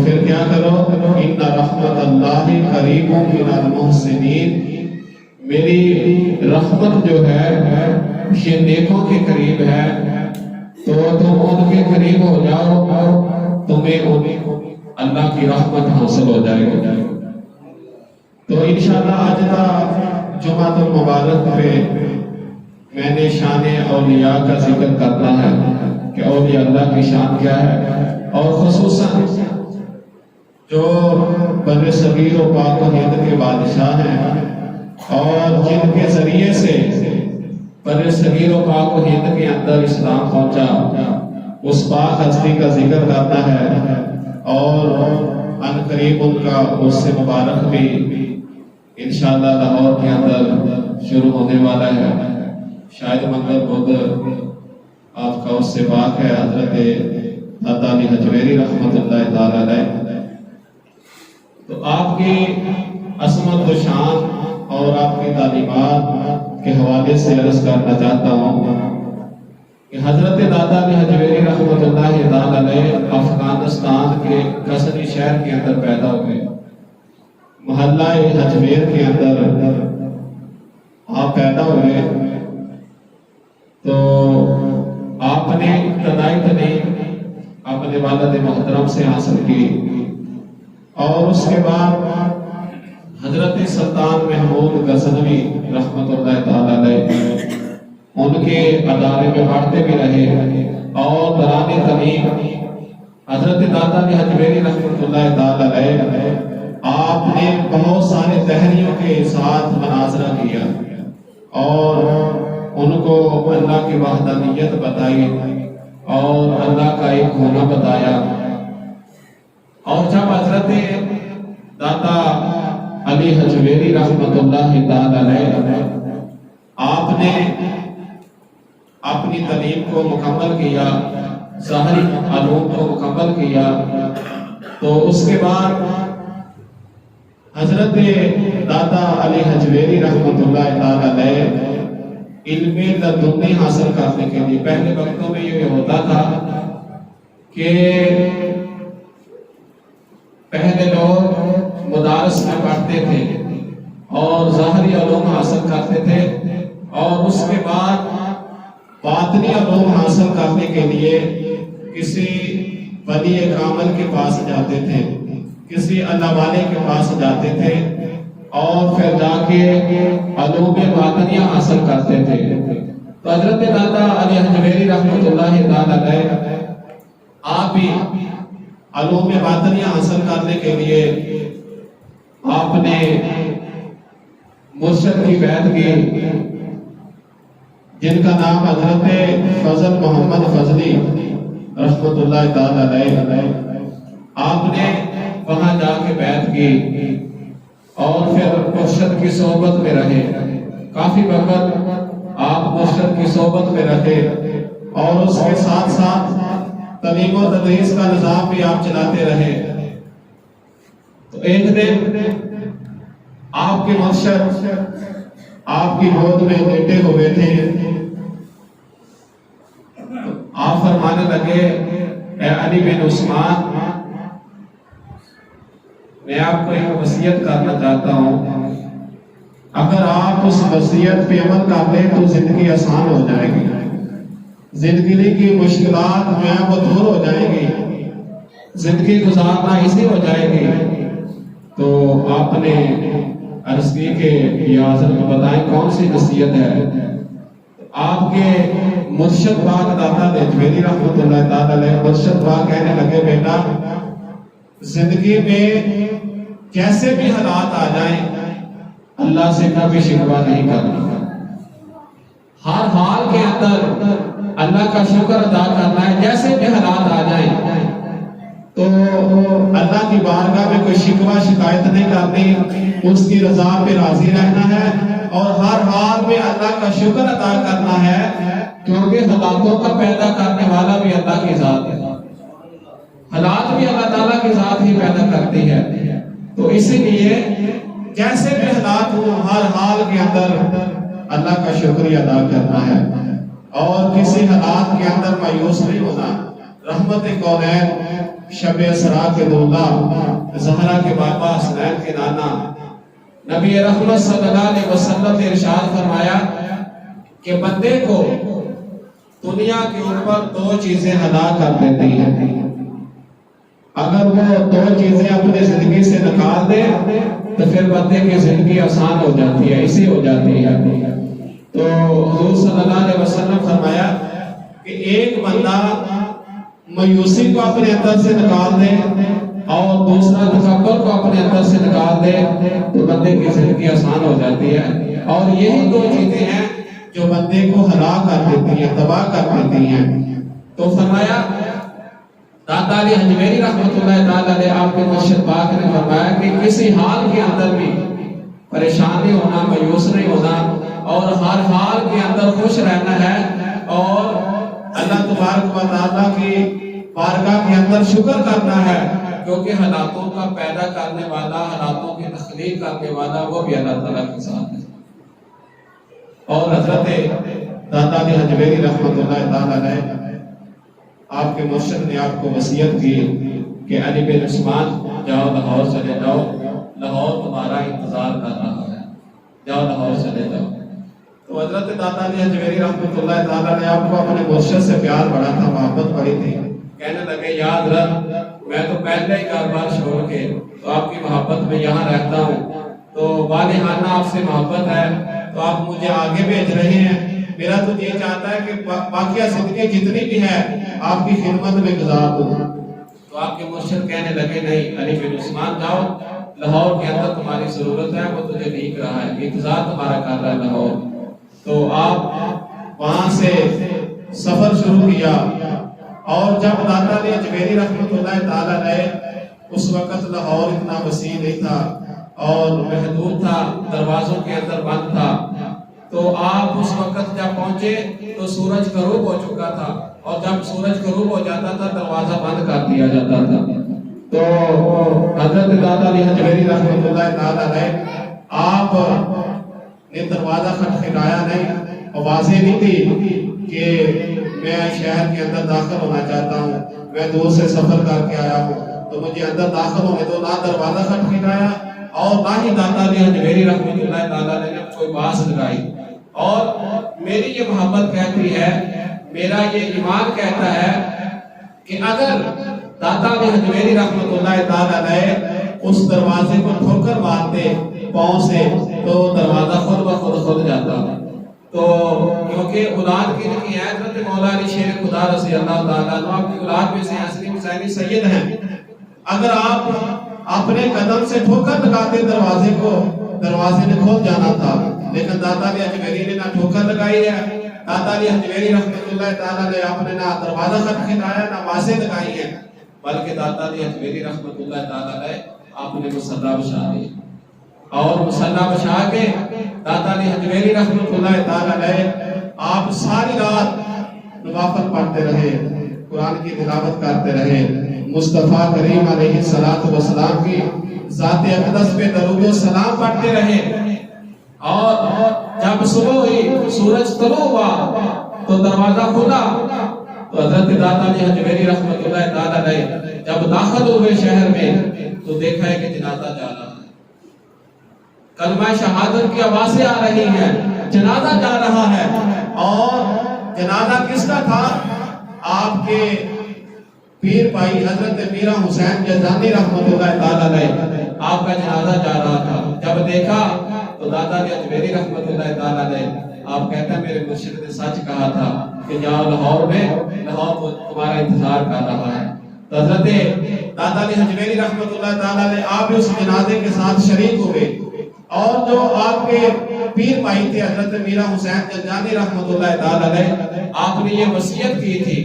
پھر کیا کرو، ان رحمت اللہ قریب من المحسنین، میری رحمت جو ہے یہ نیکوں کے قریب ہے، تو تم ان کے قریب ہو جاؤ، تمہیں اللہ کی رحمت حاصل ہو جائے گی۔ تو انشاءاللہ آج کا جمعۃ المبارک پہ میں نے شان اولیاء کا ذکر کرنا ہے کہ اولیاء اللہ کی شان کیا ہے، اور خصوصاً جو بر صغیر و پاک و ہند کے بادشاہ ہیں اور جن کے ذریعے سے بر صغیر و پاک و ہند کے اندر اسلام پہنچا، اس پاک ہستی کا ذکر کرنا ہے، اور ان قریب ان کا اس سے مبارک بھی انشاءاللہ لاہور کے اندر شروع ہونے والا ہے۔ شاید منگل بدھ آپ کا اس سے پاک ہے، حضرت داتا علی حجویری رحمۃ اللہ تعالی علیہ۔ تو آپ کی عظمت و شان اور آپ کی تعلیمات کے حوالے سے عرض کرنا چاہتا ہوں کہ حضرت داتا علی حجویری رحمۃ اللہ تعالی علیہ افغانستان کے غزنی شہر کے اندر پیدا ہوئے، محلہ حجویر کے اندر آپ پیدا ہوئے۔ تو آپ نے ابتدائی تعلیم اپنے والد محترم سے حاصل کی، اور اس کے بعد حضرت سلطان محمود غزنوی رحمۃ اللہ تعالی علیہ ان کے ادارے میں پڑھتے بھی رہے، اور دوران تعلیم حضرت داتا علی حجویری رحمۃ اللہ تعالی علیہ آپ نے بہت سارے دہریوں کے ساتھ مناظرہ کیا، اور ان کو اللہ کی وحدانیت بتائی اور اللہ کا ایک ہونا بتایا۔ اور جب حضرت داتا علی حجویری رحمۃ اللہ تعالی علیہ آپ نے اپنی تعلیم کو مکمل کیا، ظاہری علوم کو مکمل کیا، تو اس کے بعد حضرت داتا علی حجویری رحمۃ اللہ تعالی علیہ علم لدنی حاصل کرنے کے لیے، پہلے وقتوں میں یہ ہوتا تھا کہ پہلے لوگ مدارس میں پڑھتے تھے اور ظاہری علوم حاصل کرتے تھے، اور اس کے بعد باطنی علوم حاصل کرنے کے لیے کسی ولی کامل کے پاس جاتے تھے، کسی اللہ والے کے پاس جاتے تھے، اور پھر جا کے علوم باطنیہ حاصل کرتے تھے۔ تو حضرت داتا علی حجویری رحمۃ اللہ تعالی علیہ آپ بھی علوم باطنیہ حاصل کرنے کے لیے آپ نے مرشد کی بیعت کی، جن کا نام حضرت فضل محمد فضلی رحمۃ اللہ تعالی علیہ، آپ نے وہاں جا کے بیعت کی، اور پھر مرشد کی صحبت میں رہے، کافی وقت آپ مرشد کی صحبت میں رہے، اور اس کے ساتھ ساتھ تعلیم و تدریس کا نظام بھی آپ چلاتے رہے۔ تو ایک دن آپ کے مرشد آپ کی گود میں لیٹے ہوئے تھے، آپ فرمانے لگے، اے علی بن عثمان، میں آپ کو ایک وصیت کرنا چاہتا ہوں، اگر آپ اس وصیت پہ عمل کر لیں تو زندگی آسان ہو جائے گی، زندگی کی مشکلات جو ہیں وہ دور ہو جائیں گی، زندگی گزارنا ایزی ہو جائے گی۔ تو آپ نے عرض کی کہ یا حضرت بتائیں کون سی وصیت ہے؟ آپ کے مرشد پاک داتا علی حجویری رحمۃ اللہ تعالی علیہ مرشد پاک کہنے لگے، بیٹا زندگی میں کیسے بھی حالات آ جائیں اللہ سے کبھی شکوہ نہیں کرنا، ہر حال کے اندر اللہ کا شکر ادا کرنا ہے، جیسے بھی حالات آ جائیں تو اللہ کی بارگاہ میں کوئی شکوہ شکایت نہیں کرنی، اس کی رضا پہ راضی رہنا ہے، اور ہر حال میں اللہ کا شکر ادا کرنا ہے، کیونکہ حالاتوں کا پیدا کرنے والا بھی اللہ کی ذات ہے، حالات بھی اللہ تعالیٰ کی ذات ہی پیدا کرتی ہے۔ تو اسی لیے جیسے بھی حالات ہو، ہر حال کے اندر اللہ کا شکریہ ادا کرنا ہے، اور کسی حالات کے اندر مایوس نہیں ہونا، رحمت کونین شب اسراء کے دولا زہرا کے بابا حسنین کے نانا نبی رحمت صلی اللہ علیہ وسلم نے ارشاد فرمایا کہ بندے کو دنیا کے اوپر دو چیزیں ادا کر دیتی ہیں، اگر وہ دو چیزیں اپنے زندگی سے نکال دے تو پھر بندے کی زندگی آسان ہو جاتی ہے، ایسی ہو جاتی ہے۔ تو حضور صلی اللہ علیہ وسلم فرمایا کہ ایک بندہ مایوسی کو اپنے اندر سے نکال دے اور دوسرا تکبر کو اپنے اندر سے نکال دے تو بندے کی زندگی آسان ہو جاتی ہے، اور یہی دو چیزیں ہیں جو بندے کو ہلاک کر دیتی ہیں، تباہ کر دیتی ہیں۔ تو فرمایا داتا علی حجویری رحمۃ اللہ تعالی علیہ آپ کے مرشد پاک نے فرمایا کہ کسی حال کے اندر بھی پریشانی ہونا، مایوس نہیں ہونا، اور ہر حال کے اندر خوش رہنا ہے، اور اللہ تبارک و تعالیٰ کی بارگاہ کے اندر شکر کرنا ہے، کیونکہ حالاتوں کا پیدا کرنے والا، حالاتوں کی تخلیق کرنے والا وہ بھی اللہ تعالیٰ کے ساتھ ہے۔ اور حضرت داتا علی حجویری رحمۃ اللہ تعالی علیہ آپ کے مرشد نے آپ کو وصیت کی کہ علی بن عثمان جاؤ لاہور چلے جاؤ، لاہور تمہارا انتظار کر رہا ہے، جاؤ لاہور چلے جاؤ۔ تو حضرت داتا علی حجویری رحمۃ اللہ تعالی نے آپ کو اپنے مرشد سے پیار بڑا تھا، محبت بڑی تھی، کہنے لگے یاد رکھ میں تو پہلے ہی کاروبار چھوڑ کے تو آپ کی محبت میں یہاں رہتا ہوں، تو والہانہ آپ سے محبت ہے، تو آپ مجھے آگے بھیج رہے ہیں، میرا تو یہ چاہتا ہے کہ باقیہ زندگی جتنی بھی ہے آپ کی خدمت میں گزار دوں۔ تو آپ کے مرشد کہنے لگے نہیں علی بن عثمان جاؤ، لاہور کے اندر تمہاری ضرورت ہے، وہ تجھے دیکھ رہا ہے، انتظار تمہارا کر رہا ہے لاہور۔ تو آپ وہاں سے سفر شروع کیا، اور جب داتا علی حجویری رحمۃ اللہ تعالی علیہ اس وقت لاہور اتنا وسیع نہیں تھا اور محدود تھا، دروازوں کے اندر بند تھا، تو آپ اس وقت جب پہنچے تو سورج غروب ہو چکا تھا، اور جب سورج غروب ہو جاتا تھا دروازہ بند کر دیا جاتا تھا۔ تو حضرت داتا علی حجویری رحمۃ اللہ تعالی علیہ آپ نے دروازہ کھٹکھٹایا نہیں، آوازیں نہیں دی کہ میں شہر کے اندر داخل ہونا چاہتا ہوں، میں دور سے سفر کر کے آیا ہوں تو مجھے اندر داخل ہونے دو، نہ دروازہ کھٹکھٹایا اور نہ ہی داتا علی حجویری رحمۃ اللہ تعالی علیہ نے کوئی باز لگائی۔ اور میری یہ محبت کہتی ہے، میرا یہ ایمان کہتا ہے کہ اگر داتا علی حجویری رحمۃ اللہ تعالی علیہ اس دروازے کو ٹھوکر مارتے پاؤں سے تو دروازہ خود بخود کھل جاتا، تو کیونکہ اولاد کی لکھی ہے، حضرت مولا علی شیر خدا رضی اللہ تعالیٰ عنہ آپ کی اولاد میں سے حسنی حسینی سید ہیں، اگر آپ اپنے قدم سے ٹھوکر لگاتے دروازے کو، دروازے نے کھول جانا تھا، لیکن داتا علی حجویری نے نہ ٹھوکر لگائی ہے، داتا علی حجویری رحمۃ اللہ تعالیٰ علیہ آپ نے نہ دروازہ کھٹکھٹایا نہ آوازیں لگائی ہیں، بلکہ داتا علی حجویری رحمۃ اللہ تعالیٰ علیہ آپ نے مصلی بچھا دی، اور مصلی بچھا کے داتا علی حجویری رحمۃ اللہ تعالیٰ علیہ آپ ساری رات نوافل پڑھتے رہے، قرآن کی تلاوت کرتے رہے، مصطفیٰ کریم علیہ السلام کی ذات اقدس پہ درود و سلام پڑھتے رہے، اور جب صبح ہوئی سورج طلوع ہوا تو دروازہ کھلا، تو حضرت داتا علی حجویری رحمۃ اللہ تعالی علیہ جب داخل ہوئے شہر میں تو دیکھا ہے کہ جنازہ جا رہا ہے، کلمہ شہادت کی آوازیں آ رہی ہیں، جنازہ جا رہا ہے، اور جنازہ کس کا تھا؟ آپ کے پیر بھائی حضرت میرا حسین جزانی رحمۃ اللہ تعالی علیہ آپ کا جنازہ جا رہا تھا۔ جب دیکھا تو داتا علی حجویری رحمۃ اللہ تعالی علیہ آپ کہتے ہیں میرے مرشد نے سچ کہا تھا کہ جاؤ لاہور میں، لاہور تمہارا انتظار کر رہا ہے۔ تو حضرت داتا علی حجویری رحمۃ اللہ تعالی علیہ آپ اس جنازے کے ساتھ شریک ہوئے، اور جو آپ کے پیر بھائی تھے حضرت میرا حسین جزانی رحمۃ اللہ تعالی علیہ آپ نے یہ وصیت کی تھی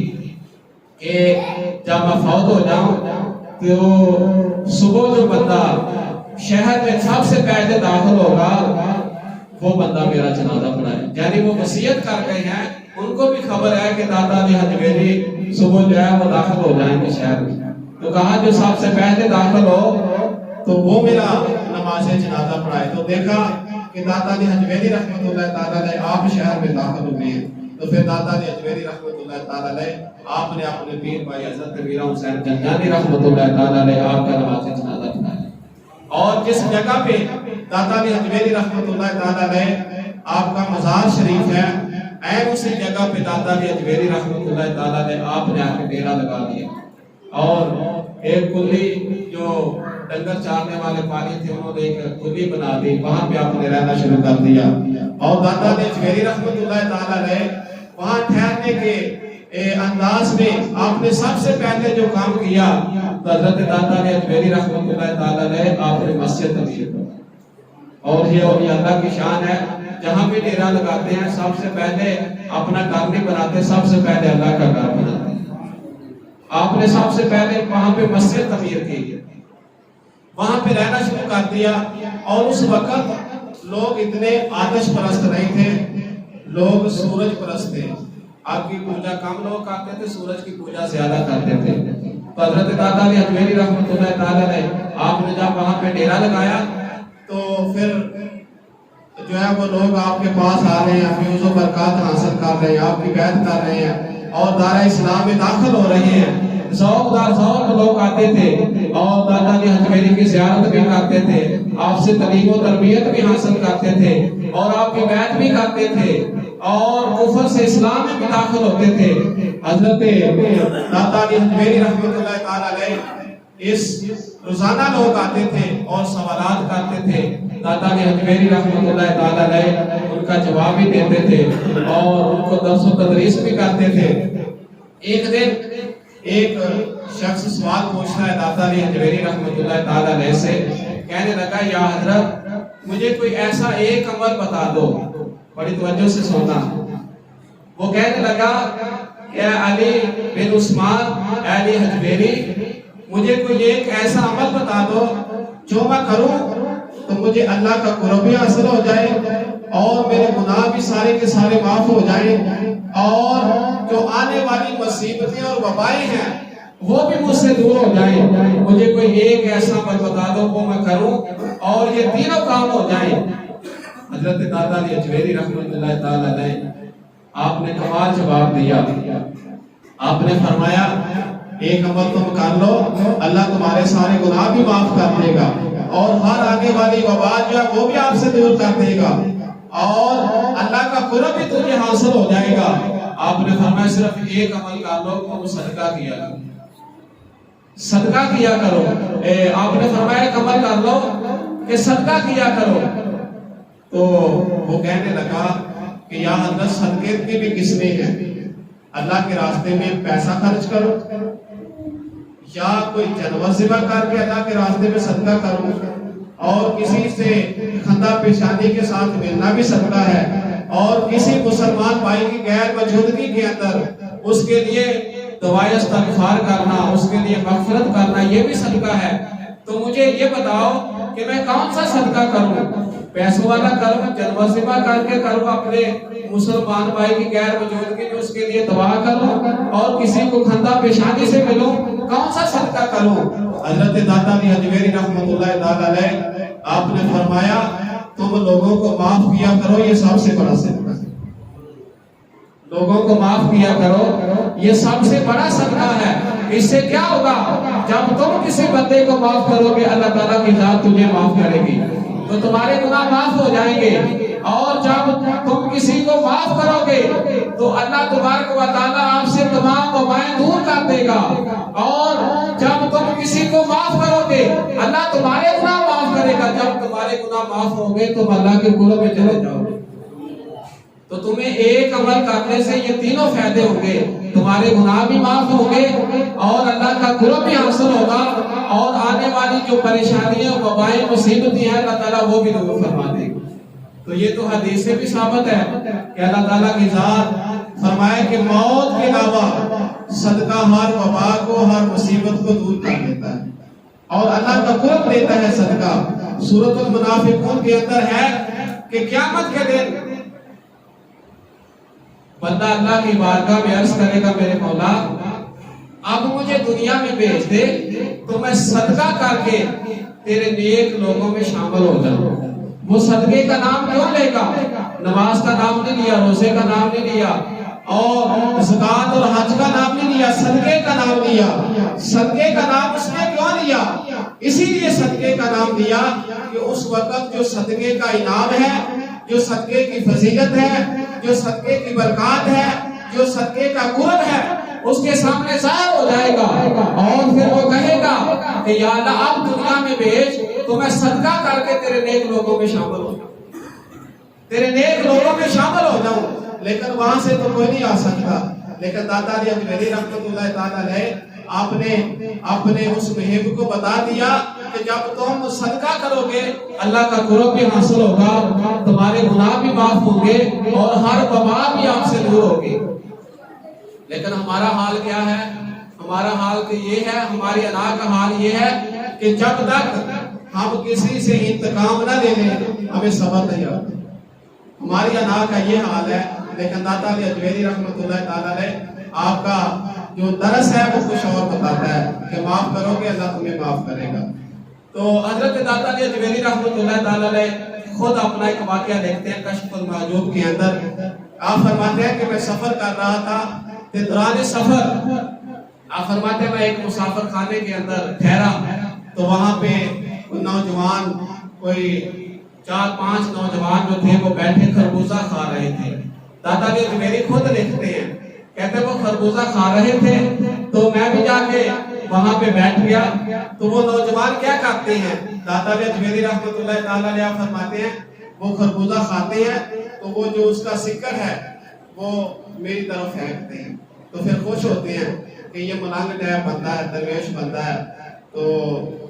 کہ جب میں فوت ہو جاؤں تو صبح جو بندہ شہر میں سب سے پہلے داخل ہوگا وہ بندہ میرا جنازہ پڑھائے، یعنی وہ وصیت کر گئے ہیں، ان کو بھی خبر ہے کہ داتا علی حجویری صبح جو ہے وہ داخل ہو جائیں گے شہر میں، تو کہا جو سب سے پہلے داخل ہو تو وہ میرا نماز جنازہ پڑھائے۔ تو دیکھا کہ داتا علی حجویری رحمۃ اللہ تعالی علیہ آپ شہر میں داخل ہوئے ہیں، تو پھر داتا علی حجویری رحمۃ اللہ تعالی علیہ آپ نے اپنے پیر بھائی حضرت میرا حسین جنجانی رحمۃ اللہ تعالیٰ علیہ آپ کا نماز جنازہ پڑھایا، اور جس جگہ پہ داتا علی حجویری رحمۃ اللہ تعالیٰ علیہ آپ کا مزار شریف ہے، عین اسی جگہ پہ داتا علی حجویری رحمۃ اللہ تعالیٰ علیہ آپ نے آ کے ڈیرا لگا دیا، اور ایک کلی جو ڈنگر چارنے والے پانی تھے انہوں نے ایک کلی بنا دی، وہاں پہ آپ نے رہنا شروع کر دیا، اور داتا علی حجویری رحمۃ اللہ تعالیٰ علیہ وہاں ٹھہرنے کے انداز میں آپ نے سب سے پہلے جو کام کیا تو حضرت داتا علی حجویری رحمۃ اللہ تعالیٰ علیہ آپ نے مسجد تعمیر کی، اور یہ اولیاء اللہ کی شان ہے، جہاں بھی ڈیرا لگاتے ہیں سب سے پہلے اپنا گھر نہیں بناتے، سب سے پہلے اللہ کا گھر بناتے ہیں۔ آپ نے سب سے پہلے وہاں پہ مسجد تعمیر کی، وہاں پہ رہنا شروع کر دیا، اور اس وقت لوگ اتنے آتش پرست نہیں تھے، لوگ سورج پرست تھے، آگ کی پوجا کم لوگ کرتے تھے، سورج کی پوجا زیادہ کرتے تھے۔ تو حضرت داتا علی حجویری رحمۃ اللہ تعالیٰ نے آپ نے جب وہاں پہ ڈیرا لگایا تو پھر جو ہے وہ لوگ آپ کے پاس آ رہے ہیں، فیوز و برکات حاصل کر رہے ہیں، آپ کی بیعت کر رہے ہیں، اور دارہ اسلام میں داخل ہو رہے ہیں، ذوق دار ذوق لوگ آتے تھے، اور داتا علی حجویری کی زیارت بھی کرتے تھے، آپ سے تعلیم و تربیت بھی حاصل کرتے تھے، اور آپ کی بیعت بھی کرتے تھے، اور کفر سے اسلام میں بھی داخل ہوتے تھے۔ حضرت داتا علی حجویری رحمۃ اللہ تعالیٰ علیہ اس روزانہ لوگ آتے تھے اور سوالات کرتے تھے، داتا علی حجویری رحمۃ اللہ تعالیٰ علیہ ان کا جواب بھی دیتے تھے، اور ان کو درس و تدریس بھی کرتے تھے۔ ایک دن ایک شخص سوال پوچھتا ہے داتا علی حجویری رحمۃ اللہ تعالیٰ علیہ سے، کہنے لگا یا حضرت مجھے کوئی ایسا ایک عمل بتا دو، بڑی توجہ سے سننا۔ وہ کہنے لگا کہ علی بن عثمان علی حجویری مجھے کوئی ایک ایسا عمل بتا دو جو میں کروں تو مجھے اللہ کا قرب بھی حاصل ہو جائے، اور میرے گناہ بھی سارے کے سارے معاف ہو جائیں، اور جو آنے والی مصیبتیں اور وبائیں ہیں وہ بھی مجھ سے دور ہو جائیں۔ مجھے کوئی ایک ایسا عمل بتا دو وہ میں کروں اور یہ تینوں کام ہو جائیں۔ حضرت داتا علی حجویری رحمۃ اللہ تعالیٰ علیہ آپ نے کمال جواب دیا، آپ نے فرمایا ایک عمل تم کر لو، اللہ تمہارے سارے گناہ بھی معاف کر دے گا، اور ہر آنے والی وبا جو ہے وہ بھی آپ سے دور کر دے گا، اور اللہ کا قرب بھی تمہیں حاصل ہو جائے گا۔ آپ نے فرمایا صرف ایک عمل کر لو، تم صدقہ کیا کرو، صدقہ کیا کرو۔ آپ نے فرمایا ایک عمل کر لو کہ صدقہ کیا کرو۔ تو وہ کہنے لگا کہ یا حضرت صدقے کی بھی قسمیں ہیں، اللہ کے راستے میں پیسہ خرچ کرو، یا کوئی جانور ذبح کر کے اللہ کے راستے میں صدقہ کروں، اور کسی سے خندہ پیشانی کے ساتھ ملنا بھی صدقہ ہے، اور کسی مسلمان بھائی کی غیر موجودگی کے اندر اس کے لیے دعائے استغفار کرنا، اس کے لیے مغفرت کرنا، یہ بھی صدقہ ہے۔ تو مجھے یہ بتاؤ کہ میں کون سا صدقہ کروں، پیسوں والا کروں، جانور ذبح کر کے کروں، اپنے مسلمان بھائی کی غیر موجودگی میں اس کے لیے دعا کروں، اور کسی کو خندہ پیشانی سے ملوں، کون سا صدقہ کروں؟ حضرت داتا علی حجویری رحمۃ اللہ تعالیٰ علیہ آپ نے فرمایا تم لوگوں کو معاف کیا کرو، یہ سب سے بڑا صدقہ ہے۔ لوگوں کو معاف کیا کرو، یہ سب سے بڑا صدقہ ہے۔ اس سے کیا ہوگا؟ جب تم کسی بندے کو معاف کرو گے اللہ تعالیٰ کی ذات تجھے معاف کرے گی، تو تمہارے گناہ معاف ہو جائیں گے، اور جب تم کسی کو معاف کرو گے تو اللہ تبارک و تعالیٰ آپ سے تمام وبائیں دور کر دے گا، اور جب تم کسی کو معاف کرو گے اللہ تمہارے گناہ معاف کرے گا۔ جب تمہارے گناہ معاف ہوں گے تم اللہ کے قرب میں چلے جاؤ گے۔ تو تمہیں ایک عمل کرنے سے یہ تینوں فائدے ہوں گے، تمہارے گناہ بھی معاف ہوں گے، اور اللہ کا قرب بھی حاصل ہوگا، اور آنے والی جو پریشانیاں وبائیں مصیبتیں ہیں اللہ تعالیٰ وہ بھی دور فرما دے گا۔ تو یہ تو حدیث سے بھی ثابت ہے کہ اللہ تعالیٰ کی ذات فرمائے کہ موت کے علاوہ صدقہ ہر وبا کو، ہر مصیبت کو دور کر دیتا ہے، اور اللہ کا قرب دیتا ہے صدقہ۔ سورۃ المنافقون کے اندر ہے کہ قیامت کے دن بندہ اللہ کی بارگاہ میں عرض کرے گا میرے مولا اب مجھے دنیا میں بھیج دے تو میں صدقہ کر کے تیرے نیک لوگوں میں شامل ہو جاؤں۔ وہ صدقے کا نام کیوں لے گا؟ نماز کا نام نہیں لیا، روزے کا نام نہیں لیا، اور زکات اور حج کا نام نہیں لیا، صدقے کا نام لیا۔ صدقے کا نام اس نے کیوں لیا؟ اسی لیے صدقے کا نام لیا کہ اس وقت جو صدقے کا انعام ہے، جو صدقے کی فضیلت ہے، جو صدقے کی برکات ہے، جو صدقے کا قرب ہے، اس کے سامنے ظاہر ہو جائے گا، اور پھر وہ کہے گا کہ یا اللہ اب دنیا میں بھیج تو میں صدقہ کر کے تیرے نیک لوگوں میں شامل ہو جاؤں، تیرے نیک لوگوں میں شامل ہو جاؤں۔ لیکن وہاں سے تو کوئی نہیں آ سکتا۔ لیکن داتا علی اجمیری رحمۃ اللہ تعالیٰ علیہ آپ نے اپنے اس محب کو بتا دیا کہ جب تم صدقہ کرو گے اللہ کا قرب بھی حاصل ہوگا، تمہارے گناہ بھی معاف ہوں گے، اور ہر وبا بھی آپ سے دور ہوگی۔ لیکن ہمارا حال کیا ہے؟ ہمارا حال تو یہ ہے، ہماری انا کا حال یہ ہے کہ جب تک ہم کسی سے انتقام نہ لے لیں ہمیں صبر نہیں آتا۔ ہماری انا کا یہ حال ہے۔ لیکن داتا علی اجمیری رحمۃ اللہ تعالیٰ علیہ آپ کا جو درس ہے وہ کچھ اور بتاتا ہے کہ معاف کرو گے اللہ تمہیں معاف کرے گا۔ تو حضرت داتا علی اجمیری رحمۃ اللہ تعالیٰ علیہ خود اپنا ایک واقعہ لکھتے ہیں کشف المحجوب کے اندر۔ آپ فرماتے ہیں کہ میں سفر کر رہا تھا، دوران سفر آپ فرماتے ہیں میں ایک مسافر خانے کے اندر ٹھہرا، تو وہاں پہ نوجوان کوئی 4-5 نوجوان جو تھے وہ بیٹھے خربوزہ کھا رہے تھے۔ داتا علی اجمیری خود لکھتے ہیں، کہتے ہیں وہ خربوزہ کھا رہے تھے تو میں بھی جا کے وہاں پہ بیٹھ گیا۔ تو وہ نوجوان کیا کرتے ہیں؟ داتا علی اجمیری رحمۃ اللہ تعالیٰ علیہ فرماتے ہیں وہ خربوزہ کھاتے ہیں تو وہ جو اس کا سکر ہے وہ میری طرف پھینکتے ہیں، تو پھر خوش ہوتے ہیں کہ یہ ملنگ ٹائپ بندہ ہے، درویش بندہ ہے۔ تو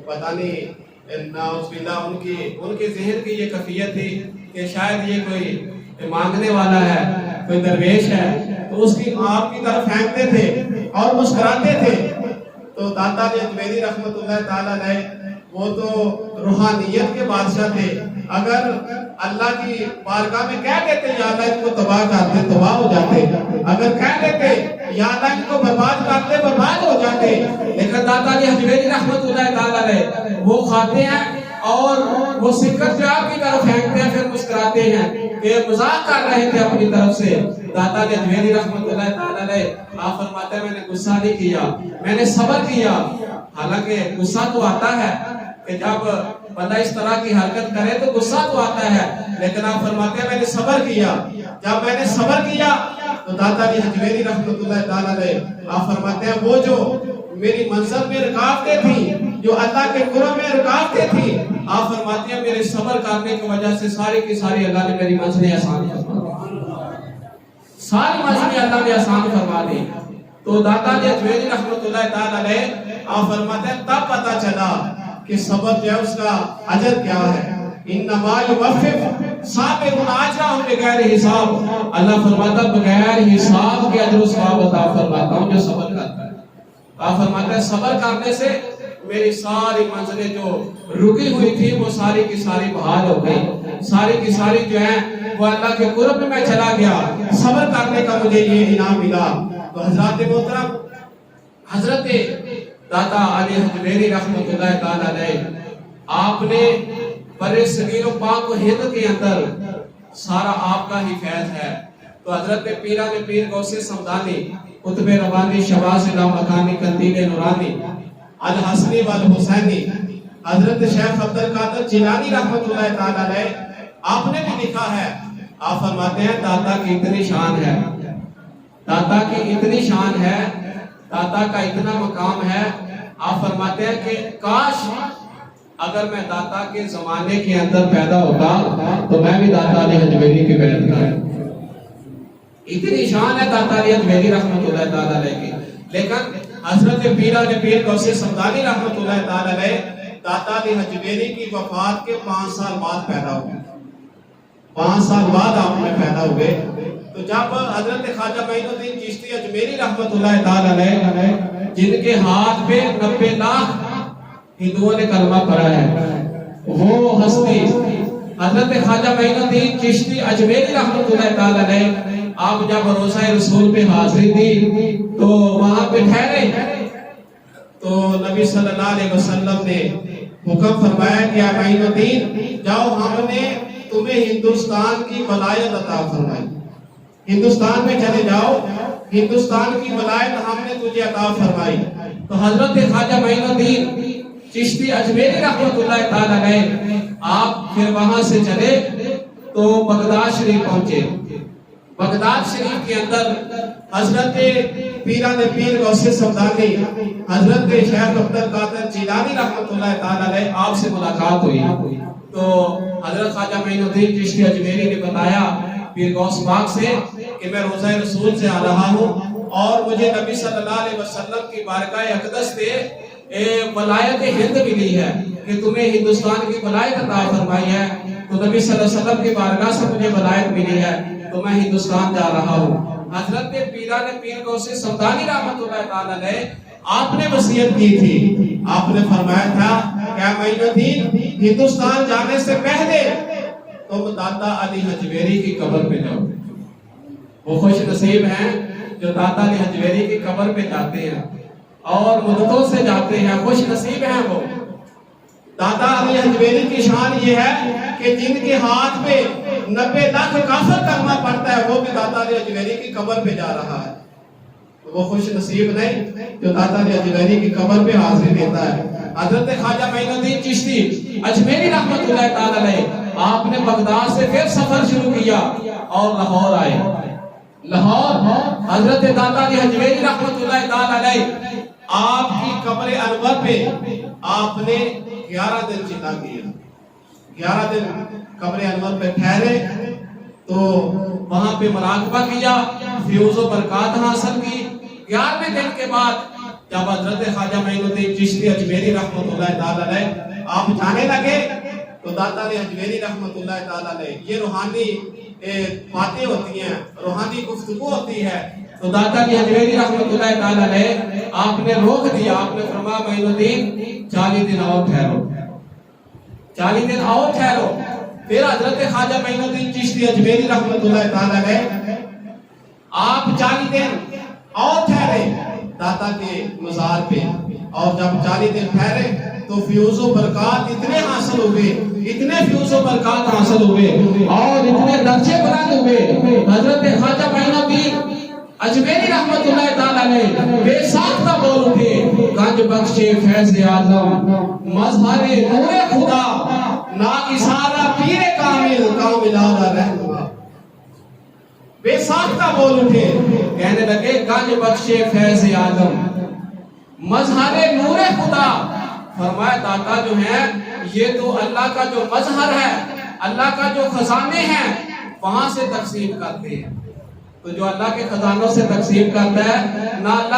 پتہ نہیں نعوذ باللہ ان کے ذہن کی یہ کیفیت تھی کہ شاید یہ کوئی مانگنے والا ہے، کوئی درویش ہے، تو اس کی آپ کی طرف پھینکتے تھے اور مسکراتے تھے۔ تو داتا علی اجمیری رحمۃ اللہ تعالیٰ علیہ وہ تو روحانیت کے بادشاہ تھے، اگر اللہ کی بارگاہ میں کہہ دیتے یا اللہ ان کو تباہ کر دے تباہ ہو جاتے، اگر کہہ دیتے یا اللہ ان کو برباد کر دے برباد ہو جاتے۔ لیکن داتا علی اجمیری رحمۃ اللہ تعالیٰ علیہ وہ کھاتے ہیں اور وہ سکر جو آپ کی طرف پھینکتے ہیں پھر مسکراتے ہیں کہ مذاق کر رہے تھے اپنی طرف سے۔ داتا علی اجمیری رحمۃ اللہ تعالیٰ علیہ آپ فرماتے ہیں میں نے غصہ نہیں کیا، میں نے صبر کیا۔ حالانکہ غصہ تو آتا ہے کہ جب بندہ اس طرح کی حرکت کرے تو غصہ تو آتا ہے، لیکن آپ فرماتے ہیں میں نے صبر کیا۔ جب میں نے صبر کیا تو داتا علی اجمیری رحمۃ اللہ تعالیٰ علیہ آپ فرماتے ہیں وہ جو میری منزل میں رکاوٹیں تھیں، جو اللہ کے قرب میں رکاوٹیں تھیں، آپ فرماتے ہیں میرے صبر کرنے کی وجہ سے ساری کی ساری اللہ نے میری منزلیں آسان فرما دی، ساری منزلیں اللہ نے آسان فرما دی۔ تو داتا علی اجمیری رحمۃ اللہ تعالیٰ علیہ آپ فرماتے ہیں تب پتہ چلا کہ صبر جو ہے اس کا اجر کیا ہے۔ انما یوفق صابرون اجرهم بغیر حساب، اللہ فرماتا بغیر حساب کے اجر و ثواب عطا فرماتا ہوں جو صبر کرتا ہے۔ آپ فرماتا ہے صبر کرنے سے میری ساری منزلیں جو رکی ہوئی تھی وہ ساری کی ساری بحال ہو گئی، ساری کی ساری جو ہیں وہ اللہ کے قرب میں چلا گیا، صبر کرنے کا مجھے یہ انعام ملا۔ تو حضرات محترم، حضرت داتا علی اجمیری رحمۃ اللہ تعالیٰ علیہ آپ نے برِ صغیر و پاک و ہند کے اندر سارا آپ کا ہی فیض ہے۔ تو حضرت پیران پیر غوث سمدانی، قطب ربانی، شواذ لامکانی، قندیل نورانی، الحسنی والحسینی، حضرت شیخ عبد القادر جیلانی رحمۃ اللہ تعالیٰ علیہ آپ نے بھی لکھا ہے۔ آپ فرماتے ہیں داتا کی اتنی شان ہے، داتا کی اتنی شان ہے، داتا کا اتنا مقام ہے۔ آپ فرماتے ہیں کہ کاش اگر میں داتا کے زمانے کے اندر پیدا ہوتا تو میں بھی داتا علی اجمیری کی بیعت کرتا۔ اتنی شان ہے داتا علی اجمیری رحمۃ اللہ تعالیٰ علیہ کی۔ لیکن حضرت پیران پیر غوث سمدانی رحمۃ اللہ تعالیٰ علیہ داتا علی اجمیری کی وفات کے 5 سال بعد پیدا ہوئے، 5 سال بعد آپ میں پیدا ہوئے۔ تو جب حضرت خواجہ معین الدین چشتی اجمیری رحمۃ اللہ تعالیٰ علیہ جن کے ہاتھ پہ 90 لاکھ ہندوؤں نے کلمہ پڑھا ہے، وہ ہستی حضرت خواجہ معین الدین چشتی اجمیری رحمۃ اللہ تعالیٰ علیہ آپ جب روزہ رسول پہ حاضری دی تو وہاں پہ ٹھہرے تو نبی صلی اللہ علیہ وسلم نے حکم فرمایا کہ معین الدین جاؤ، ہم نے تمہیں ہندوستان کی ولایت عطا فرمائی، ہندوستان میں چلے جاؤ، ہندوستان کی ولایت ہم نے تجھے عطا فرمائی۔ تو حضرت خواجہ معین الدین چشتی اجمیری رحمت اللہ تعالی علیہ آپ پھر وہاں سے چلے تو بغداد شریف پہنچے۔ بغداد شریف کے اندر حضرت پیران پیر غوث سمدانی حضرت شیخ عبد القادر جیلانی رحمت اللہ تعالی علیہ آپ سے ملاقات ہوئی۔ تو حضرت خواجہ معین الدین چشتی اجمیری نے بتایا پیر غوث پاک سے کہ میں روضہ رسول سے آ رہا ہوں اور مجھے نبی صلی اللہ علیہ وسلم کی بارگاہ اقدس سے ولایت ہند ملی ہے کہ تمہیں ہندوستان کی ولایت عطا فرمائی ہے۔ تو نبی صلی اللہ علیہ وسلم کی بارگاہ سے مجھے ولایت ملی ہے تو میں ہندوستان جا رہا ہوں۔ حضرت پیران پیر غوث سمدانی رحمت اللہ تعالی علیہ آپ نے وصیت کی تھی، آپ نے فرمایا تھا کہ معین الدین ہندوستان جانے سے پہلے تم داتا علی حجویری کی قبر پہ جاؤ۔ وہ خوش نصیب ہیں جو داتا علی حجویری کی قبر پہ جاتے ہیں اور مدتوں سے جاتے ہیں، خوش نصیب ہیں وہ۔ داتا علی حجویری کی شان یہ ہے کہ جن کے ہاتھ پہ 90 لاکھ کافر کلمہ پڑتا ہے وہ بھی داتا علی حجویری کی قبر پہ جا رہا ہے۔ وہ خوش نصیب نہیں جو داتا علی حجویری کی قبر پہ حاضری دیتا ہے۔ حضرت خواجہ معین الدین چشتی اجمیری رحمت اللہ تعالی علیہ آپ نے بغداد سے پھر سفر شروع کیا اور لاہور آئے۔ لاہور حضرت داتا علی حجویری رحمت اللہ تعالی علیہ آپ کی قبر انور پہ آپ نے 11 دن چلا کیا۔ 11 دن قبر انور پہ ٹھہرے تو وہاں پہ مراقبہ کیا، فیوز و برکات حاصل کی۔ 11ویں دن کے بعد جب حضرت خواجہ معین الدین چشتی اجمیری رحمت اللہ تعالی علیہ آپ جانے لگے تو داتا علی حجویری رحمت اللہ تعالی علیہ یہ روحانی باتیں ہوتی ہیں، روحانی گفتگو ہوتی ہے، تو داتا علی حجویری رحمت اللہ تعالی علیہ آپ نے روک دیا۔ آپ نے فرمایا معین الدین 40 دن اور ٹھہرو، 40 دن اور ٹھہرو۔ پھر حضرت خواجہ معین الدین چشتی اجمیری رحمت اللہ تعالی علیہ آپ 40 دن اور ٹھہرے داتا کے مزار پہ، اور جب 40 دن ٹھہرے تو فیوز و برکات اتنے حاصل ہوئے، اتنے فیوز و برکات حاصل ہوئے اور اتنے درجے بلند ہوئے۔ حضرت خواجہ معین الدین اجمیری رحمت اللہ تعالی علیہ بے ساختہ بول اٹھے، گنج بخش فیض اعظم مظہر نور خدا ناکسارہ پیر کامل کاملانہ رہنما۔ بے ساختہ بول اٹھے، کہنے لگے گنج بخش فیض اعظم مظہر نور خدا۔ فرمایا داتا جو ہے یہ تو اللہ کا جو مظہر ہے، اللہ کا جو خزانے ہیں وہاں سے تقسیم کرتے ہیں۔ تو جو اللہ کے خزانوں سے تقسیم کرتا ہے نہ اللہ